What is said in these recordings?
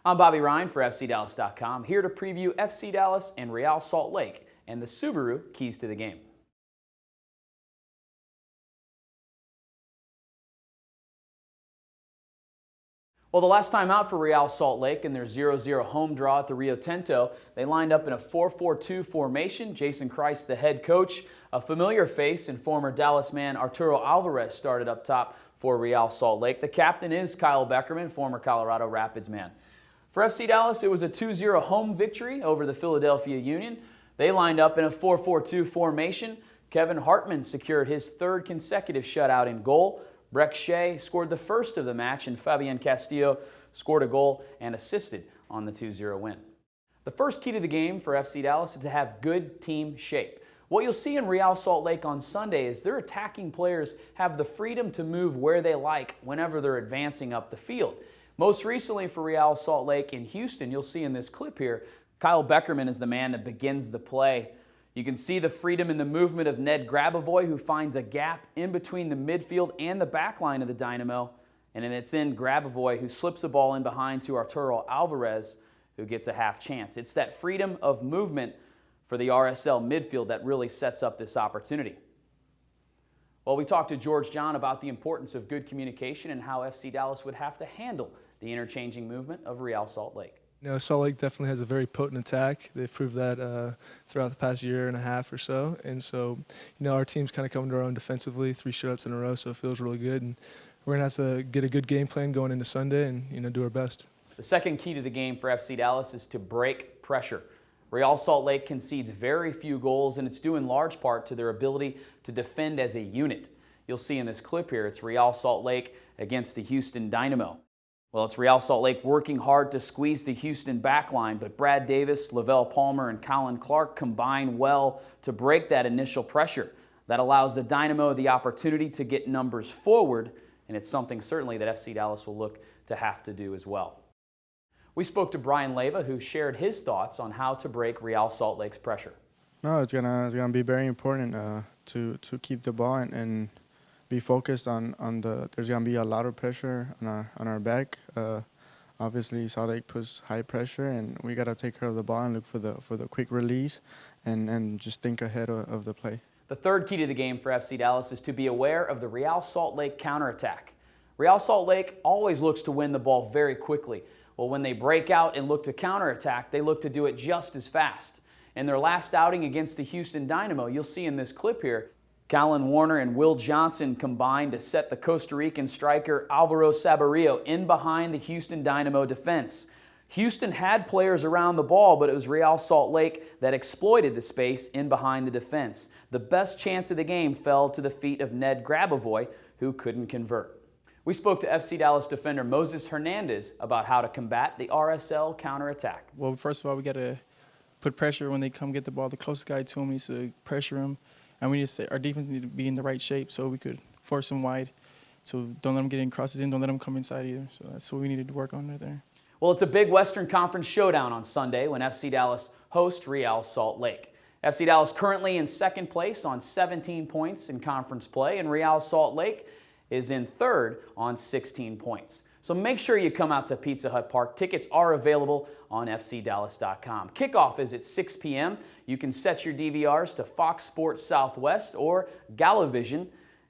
I'm Bobby Rhine for FCDallas.com, here to preview FC Dallas and Real Salt Lake and the Subaru keys to the game. Well, the last time out for Real Salt Lake in their 0-0 home draw at the Rio Tinto, they lined up in a 4-4-2 formation. Jason Christ, the head coach, a familiar face, and former Dallas man Arturo Alvarez started up top for Real Salt Lake. The captain is Kyle Beckerman, former Colorado Rapids man. For FC Dallas, it was a 2-0 home victory over the Philadelphia Union. They lined up in a 4-4-2 formation. Kevin Hartman secured his third consecutive shutout in goal. Breck Shea scored the first of the match, and Fabian Castillo scored a goal and assisted on the 2-0 win. The first key to the game for FC Dallas is to have good team shape. What you'll see in Real Salt Lake on Sunday is their attacking players have the freedom to move where they like whenever they're advancing up the field. Most recently for Real Salt Lake in Houston, you'll see in this clip here, Kyle Beckerman is the man that begins the play. You can see the freedom in the movement of Ned Grabavoy, who finds a gap in between the midfield and the back line of the Dynamo. And then it's in Grabavoy, who slips the ball in behind to Arturo Alvarez, who gets a half chance. It's that freedom of movement for the RSL midfield that really sets up this opportunity. Well, we talked to George John about the importance of good communication and how FC Dallas would have to handle the interchanging movement of Real Salt Lake. You know, Salt Lake definitely has a very potent attack. They've proved that throughout the past year and a half or so. And so, you know, our team's kind of coming to our own defensively, 3 shutouts in a row, so it feels really good. And we're going to have to get a good game plan going into Sunday and, you know, do our best. The second key to the game for FC Dallas is to break pressure. Real Salt Lake concedes very few goals, and it's due in large part to their ability to defend as a unit. You'll see in this clip here, it's Real Salt Lake against the Houston Dynamo. Well, it's Real Salt Lake working hard to squeeze the Houston backline, but Brad Davis, Lavelle Palmer, and Colin Clark combine well to break that initial pressure. That allows the Dynamo the opportunity to get numbers forward, and it's something certainly that FC Dallas will look to have to do as well. We spoke to Brian Leyva, who shared his thoughts on how to break Real Salt Lake's pressure. No, it's gonna be very important to keep the ball and be focused on there's going to be a lot of pressure on our back. Obviously, Salt Lake puts high pressure, and we got to take care of the ball and look for the quick release and just think ahead of the play. The third key to the game for FC Dallas is to be aware of the Real Salt Lake counterattack. Real Salt Lake always looks to win the ball very quickly. Well, when they break out and look to counterattack, they look to do it just as fast. In their last outing against the Houston Dynamo, you'll see in this clip here, Callan Warner and Will Johnson combined to set the Costa Rican striker Alvaro Saborio in behind the Houston Dynamo defense. Houston had players around the ball, but it was Real Salt Lake that exploited the space in behind the defense. The best chance of the game fell to the feet of Ned Grabavoy, who couldn't convert. We spoke to FC Dallas defender Moses Hernandez about how to combat the RSL counterattack. Well, first of all, we got to put pressure when they come get the ball. The closest guy to him needs to pressure him. And we need to say our defense needs to be in the right shape so we could force them wide. So don't let them get in crosses in, don't let them come inside either. So that's what we needed to work on right there. Well, it's a big Western Conference showdown on Sunday when FC Dallas hosts Real Salt Lake. FC Dallas currently in second place on 17 points in conference play, and Real Salt Lake is in third on 16 points. So make sure you come out to Pizza Hut Park. Tickets are available on FCDallas.com. Kickoff is at 6 p.m. You can set your DVRs to Fox Sports Southwest or Galavision.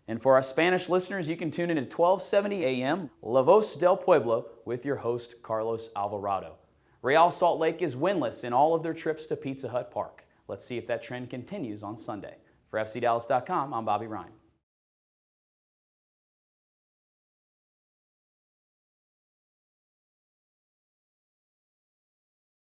And for our Spanish listeners, you can tune in at 12:70 a.m. La Voz del Pueblo with your host, Carlos Alvarado. Real Salt Lake is winless in all of their trips to Pizza Hut Park. Let's see if that trend continues on Sunday. For FCDallas.com, I'm Bobby Rhine.